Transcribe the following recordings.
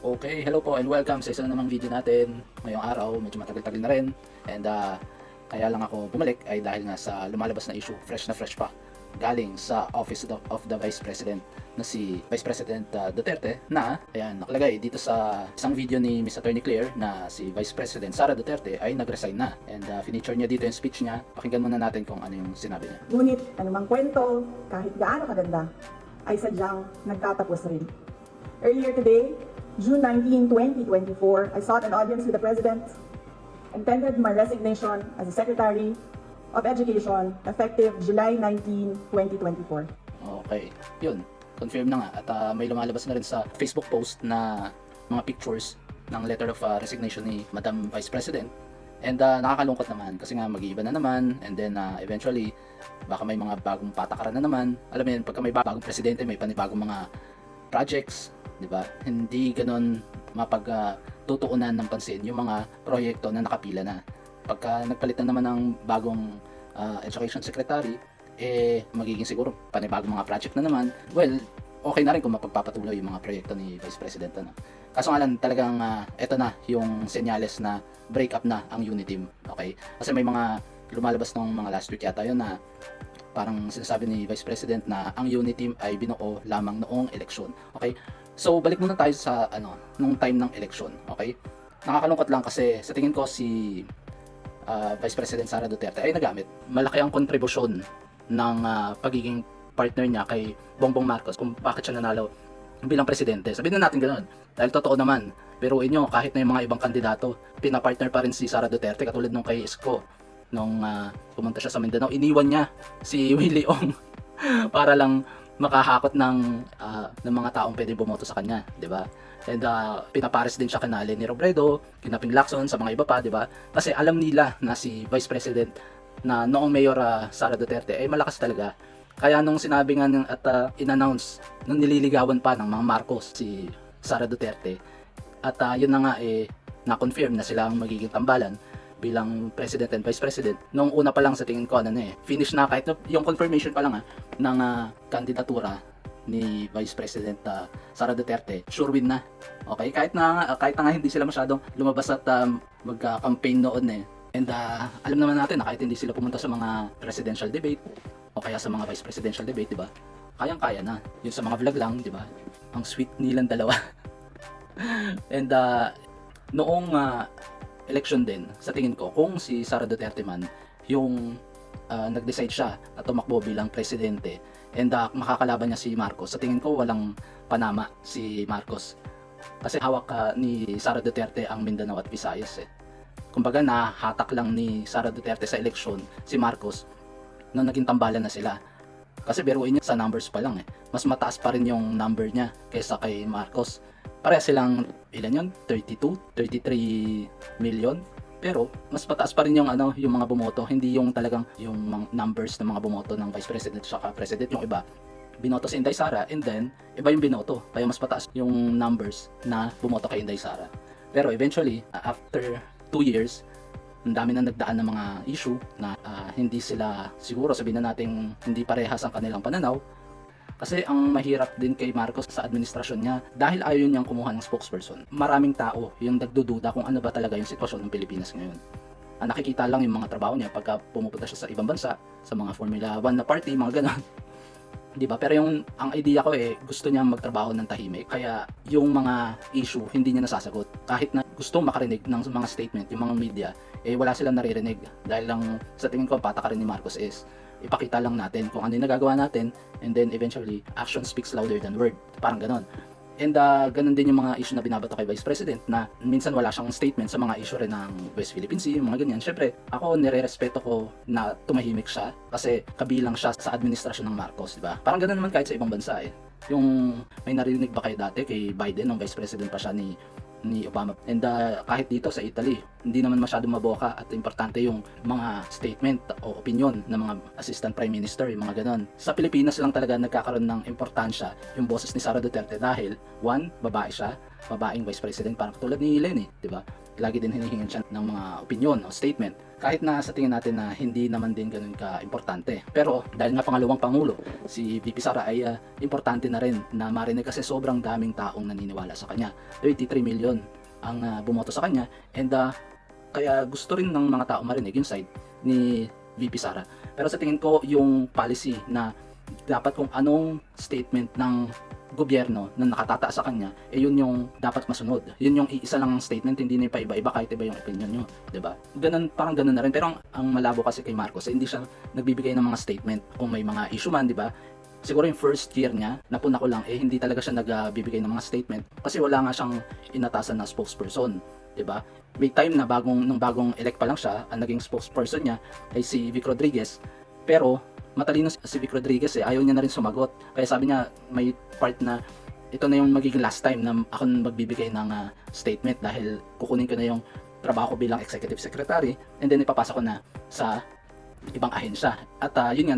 Okay, hello po and welcome sa isa na namang video natin. Ngayong araw, medyo matagal-tagal na rin. And kaya lang ako bumalik ay dahil nga sa lumalabas na issue, fresh na fresh pa. Galing sa Office of the Vice President na si Vice President Duterte na, ayan, nakalagay dito sa isang video ni Miss Attorney Claire na si Vice President Sara Duterte ay nag-resign na. And feature niya dito yung speech niya. Pakinggan muna natin kung ano yung sinabi niya. Ngunit anumang kwento, kahit gaano kaganda, ay sadyang nagtatapos rin. Earlier today, June 19, 2024, I sought an audience with the President and tendered my resignation as the Secretary of Education effective July 19, 2024. Okay, yun. Confirm na nga at may lumalabas na rin sa Facebook post na mga pictures ng letter of resignation ni Madam Vice President. And nakakalungkot naman kasi nga mag-iiba na naman and then eventually baka may mga bagong patakaran na naman. Alam mo yun, pagka may bagong presidente, may panibagong mga projects, di ba? Hindi ganoon mapagtutuunan ng pansin yung mga proyekto na nakapila na. Pagka nagpalitan naman ng bagong education secretary, magiging siguro panibagong mga project na naman. Well, okay na rin kung mapagpapatuloy yung mga proyekto ni Vice President. Ano? Kaso nga lang talagang eto na yung senyales na break up na ang Uniteam. Okay? Kasi may mga lumalabas nung mga last week yata yun na parang sinasabi ni Vice President na ang Uniteam ay binuo lamang noong eleksyon. Okay? So balik muna tayo sa nung time ng eleksyon. Okay? Nakakalungkot lang kasi sa tingin ko si Vice President Sara Duterte ay nagamit. Malaki ang kontribusyon ng pagiging partner niya kay Bongbong Marcos kung bakit siya nanalo bilang presidente. Sabihin na natin ganoon. Dahil totoo naman, biruin nyo, kahit na yung mga ibang kandidato, pinapartner pa rin si Sara Duterte katulad nung kay Isko. Nung pumunta siya sa Mindanao, iniwan niya si Willie Ong para lang makahakot ng mga taong pwedeng bumoto sa kanya, 'di ba? And pinapares din siya kina Leni Robredo, kina Ping Lacson, sa mga iba pa, 'di ba? Kasi alam nila na si Vice President na noong Mayor Sara Duterte ay malakas talaga. Kaya nung sinabi nga at in-announce nung nililigawan pa ng mga Marcos si Sara Duterte at yun na nga na-confirm na sila ang magiging tambalan bilang President and Vice President. Nung una pa lang sa tingin ko finish na kahit yung confirmation pa lang ng kandidatura ni Vice President Sara Duterte, sure win na. Okay, kahit na nga hindi sila masyadong lumabas at magka-campaign noon And alam naman natin na kahit hindi sila pumunta sa mga presidential debate o kaya sa mga vice presidential debate, 'di ba? Kayang-kaya na. Yun sa mga vlog lang, 'di ba? Ang sweet nilang dalawa. And noong election din, sa tingin ko, kung si Sara Duterte man yung nag-decide siya na tumakbo bilang presidente and makakalaban niya si Marcos, sa tingin ko walang panama si Marcos. Kasi hawak ni Sara Duterte ang Mindanao at Visayas Kumbaga nahatak lang ni Sara Duterte sa eleksyon si Marcos nung naging tambalan na sila. Kasi biruin niya sa numbers pa lang mas mataas pa rin yung number niya kaysa kay Marcos. Pareha silang ilan yun? 32, 33 million. Pero mas mataas pa rin yung yung mga bumoto, hindi yung talagang yung numbers ng mga bumoto ng Vice President at President. Yung iba binoto si Inday Sara and then iba yung binoto, kaya mas mataas yung numbers na bumoto kay Inday Sara. Pero eventually after 2 years, ang dami na nagdaan ng mga issue na hindi sila siguro, sabihin na natin hindi parehas ang kanilang pananaw. Kasi ang mahirap din kay Marcos sa administrasyon niya, dahil ayaw niyang kumuha ng spokesperson. Maraming tao yung nagdududa kung ano ba talaga yung sitwasyon ng Pilipinas ngayon. Nakikita lang yung mga trabaho niya pagka pumupunta siya sa ibang bansa, sa mga Formula 1 na party, mga ganon. Di ba? Pero ang idea ko gusto niya magtrabaho ng tahimik. Kaya yung mga issue hindi niya nasasagot. Kahit na gusto makarinig ng mga statement, yung mga media, wala silang naririnig. Dahil lang sa tingin ko, patakarin ni Marcos is ipakita lang natin kung ano yung nagagawa natin and then eventually action speaks louder than word. Parang ganon. And ganun din yung mga issue na binabato kay Vice President na minsan wala siyang statement sa mga issue rin ng West Philippine Sea, mga ganyan. Syempre, ako nire-respeto ko na tumahimik siya kasi kabilang siya sa administrasyon ng Marcos, di ba? Parang ganun naman kahit sa ibang bansa Yung may narinig ba kayo dati kay Biden nung Vice President pa siya ni Obama. And kahit dito sa Italy, hindi naman masyadong maboka at importante yung mga statement o opinion ng mga assistant prime minister, yung mga ganon. Sa Pilipinas lang talaga nagkakaroon ng importansya yung boses ni Sara Duterte dahil, one, babae siya, babaeng vice president, parang katulad ni Leni, di ba? lagi din hinihingan siya ng mga opinion o statement. Kahit na sa tingin natin na hindi naman din ganun ka-importante. Pero dahil nga pangalawang Pangulo, si VP Sara ay importante na rin na marinig kasi sobrang daming taong naniniwala sa kanya. 23 million ang bumoto sa kanya and kaya gusto rin ng mga tao marinig yung side ni VP Sara. Pero sa tingin ko yung policy na dapat kung anong statement ng gobyerno na nakatata sa kanya, yun yung dapat masunod. Yun yung isa lang statement, hindi na iba-iba kahit iba yung opinion nyo, 'di ba? Ganun, parang ganun na rin. Pero ang malabo kasi kay Marcos, hindi siya nagbibigay ng mga statement kung may mga issue man, 'di ba? Siguro yung first year niya, napuna ko lang, hindi talaga siya nagbibigay ng mga statement kasi wala nga siyang inatasan na spokesperson, 'di ba? May time na nung bagong elect pa lang siya, ang naging spokesperson niya ay si Vic Rodriguez. Pero matalino si Vic Rodriguez ayaw niya na rin sumagot. Kaya sabi niya may part na ito na yung magiging last time na ako magbibigay ng statement dahil kukunin ko na yung trabaho ko bilang executive secretary and then ipapasa ko na sa ibang ahensya. At yun nga,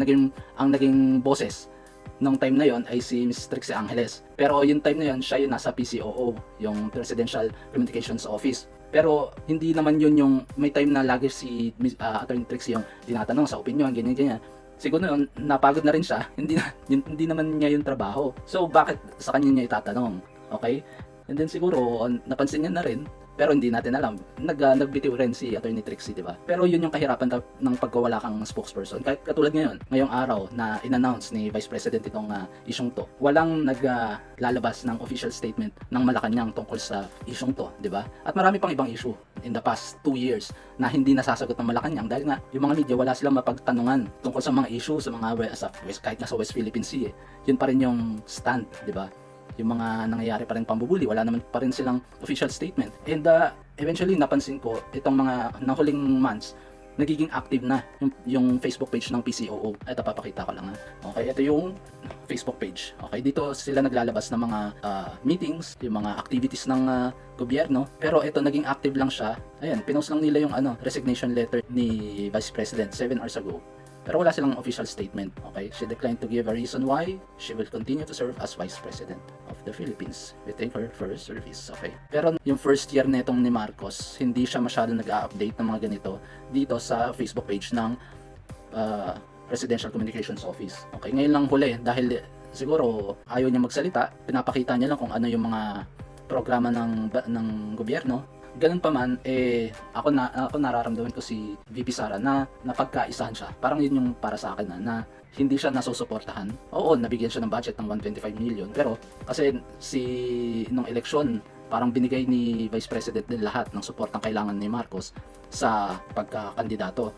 ang naging boses nung time na yon ay si Ms. Trixie Angeles. Pero yung time na yon, siya yung nasa PCOO, yung Presidential Communications Office. Pero hindi naman yun yung may time na lagi si Attorney Trixie yung tinatanong sa opinion, ganyan-ganyan. Siguro yun, napagod na rin siya, hindi naman niya yung trabaho. So bakit sa kanya niya itatanong? Okay? And then siguro napansin niya na rin, pero hindi natin alam. Nagbitiw rin si Attorney Trixie, di ba? Pero yun yung kahirapan ng pagkawala kang spokesperson. Kahit katulad ngayong araw na in-announce ni Vice President itong isyong to. Walang naglalabas ng official statement ng Malacanang tungkol sa isyong to, di ba? At marami pang ibang issue in the past 2 years na hindi nasasagot ng Malacanang dahil nga yung mga media wala silang mapagtanungan tungkol sa mga issue sa mga kahit nga sa West Philippine Sea. Yun pa rin yung stand, di ba? Yung mga nangyayari pa rin pambubuli, wala naman pa rin silang official statement. And eventually napansin ko itong mga huling months nagiging active na yung Facebook page ng PCOO. Ito papakita ko lang Okay, ito yung Facebook page. Okay, dito sila naglalabas ng mga meetings, yung mga activities ng gobyerno. Pero ito naging active lang siya. Ayan, pinost lang nila yung resignation letter ni Vice President 7 hours ago. Pero wala silang official statement, okay? She declined to give a reason why she will continue to serve as Vice President of the Philippines. We thank her for her service, okay? Pero yung first year netong ni Marcos, hindi siya masyado nag-update ng mga ganito dito sa Facebook page ng Presidential Communications Office. Okay, ngayon lang huli dahil siguro ayaw niya magsalita, pinapakita niya lang kung ano yung mga programa ng gobyerno. Ganun pa man, ako nararamdaman ko si VP Sara na napagkaisahan siya. Parang yun yung para sa akin na hindi siya nasusuportahan. Oo, nabigyan siya ng budget ng 125 million. Pero kasi nung eleksyon, parang binigay ni Vice President din lahat ng suportang kailangan ni Marcos sa pagkakandidato.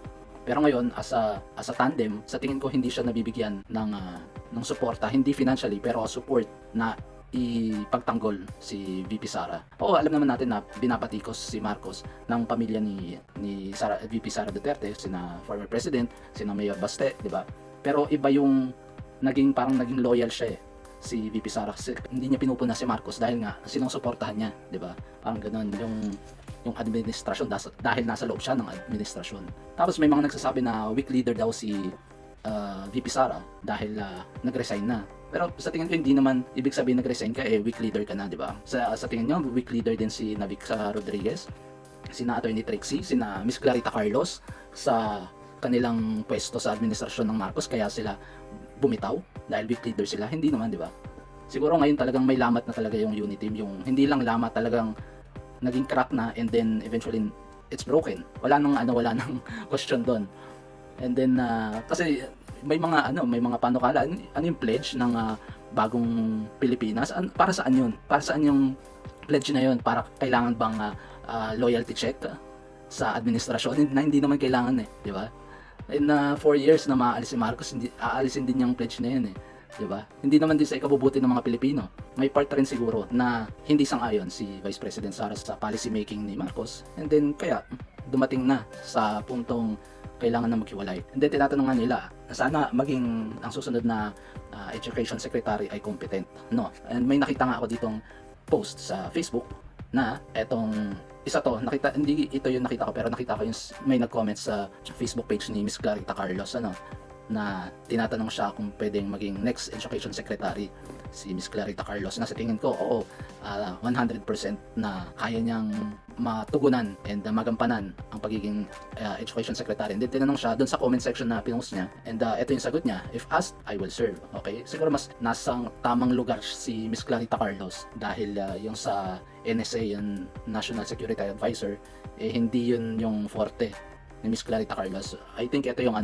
Pero ngayon, as a tandem, sa tingin ko hindi siya nabibigyan ng suporta, hindi financially, pero support na ipagtanggol si VP Sara. Oo, alam naman natin na binapatikos si Marcos ng pamilya ni VP Sara Duterte, sina former president, sina Mayor Baste, di ba? Pero iba yung naging loyal siya si VP Sara kasi hindi niya pinupuna si Marcos dahil nga sinusuportahan niya, di ba? Parang ganoon yung administrasyon dahil nasa loob siya ng administrasyon. Tapos may mga nagsasabi na weak leader daw si VP Sara dahil nag-resign na. Pero sa tingin ko hindi naman ibig sabihin nag-resign ka weak leader ka na, di ba? Sa tingin niyo weak leader din si Vic Rodriguez, sina Attorney Trixie, sina Miss Clarita Carlos sa kanilang pwesto sa administrasyon ng Marcos kaya sila bumitaw dahil weak leader sila. Hindi naman, di ba? Siguro ngayon talagang may lamat na talaga yung unity team, yung hindi lang lamat, talagang naging crack na and then eventually it's broken. Wala nang question doon. And then kasi may mga panukala. Ano yung pledge ng bagong Pilipinas? Para saan yun? Para saan yung pledge na yun? Para kailangan bang loyalty check sa administrasyon? Hindi naman kailangan di ba? In 4 years na maalis si Marcos, aalisin din yung pledge na yun di ba? Hindi naman din sa ikabubuti ng mga Pilipino. May part rin siguro na hindi sang-ayon si Vice President Sara sa policy making ni Marcos. And then kaya dumating na sa puntong kailangan na maghiwalay. And then tinatanong nga nila, sana maging ang susunod na Education Secretary ay competent. No? And may nakita nga ako ditong post sa Facebook na etong isa to, hindi ito yung nakita ko pero nakita ko yung may nag-comment sa Facebook page ni Miss Clarita Carlos na tinatanong siya kung pwedeng maging next Education Secretary si Miss Clarita Carlos, na sa tingin ko, oo, 100% na kaya niyang matugunan and magampanan ang pagiging Education Secretary. And then tinanong siya doon sa comment section na pinost niya, and ito yung sagot niya: if asked, I will serve. Okay, siguro mas nasang tamang lugar si Miss Clarita Carlos dahil yung sa NSA, yung National Security Advisor, hindi yun yung forte ni Miss Clarita Carlos. I think ito yung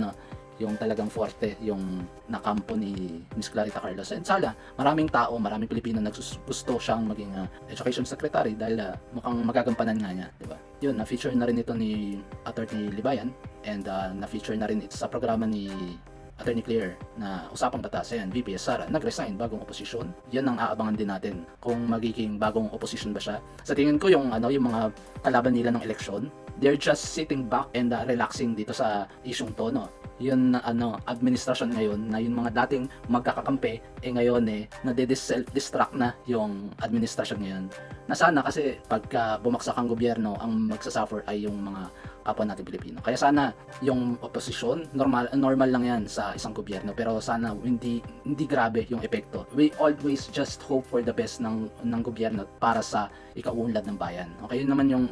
yung talagang forte, yung nakampo ni Miss Clarita Carlos. And sana, maraming tao, maraming Pilipino gusto siyang maging Education Secretary dahil mukhang magagampanan nga niya, di ba? Yun, na-feature na rin ito ni Attorney Libayan, and na-feature na rin ito sa programa ni Attorney Claire na Usapang Batas. Ayan, VP Sara, nag-resign, bagong oposisyon. Yan ang aabangan din natin kung magiging bagong oposisyon ba siya. Sa tingin ko yung mga kalaban nila ng eleksyon, they're just sitting back and relaxing dito sa isyung to, no? Yun administrasyon ngayon na yung mga dating magkakakampi ngayon self-destruct na yung administrasyon ngayon. Na sana kasi pagka bumagsak ang gobyerno, ang magsasuffer ay yung mga kapwa natin Pilipino. Kaya sana yung oposisyon, normal lang yan sa isang gobyerno, pero sana hindi grabe yung epekto. We always just hope for the best ng gobyerno para sa ikaunlad ng bayan. Okay, yun naman yung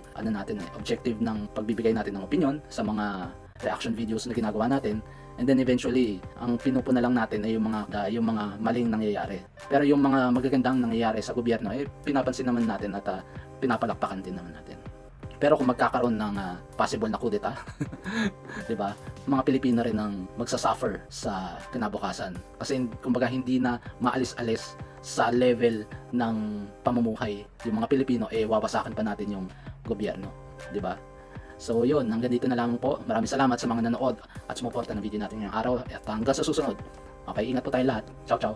objective ng pagbibigay natin ng opinion sa mga reaction videos na ginagawa natin, and then eventually ang pinupuna lang natin ay yung mga maling nangyayari. Pero yung mga magagandang nangyayari sa gobyerno pinapansin naman natin at pinapalakpakan din naman natin. Pero kung magkakaroon ng possible na kudeta, 'di ba? Mga Pilipino rin ang magsasuffer sa kinabukasan. Kasi kumbaga hindi na maalis-alis sa level ng pamumuhay yung mga Pilipino, wawasakan pa natin yung gobyerno, 'di ba? So yun, hanggang dito na lang po. Maraming salamat sa mga nanood at sumuporta ng video natin ngayong araw, at hanggang sa susunod. Okay, ingat po tayong lahat. Ciao, ciao.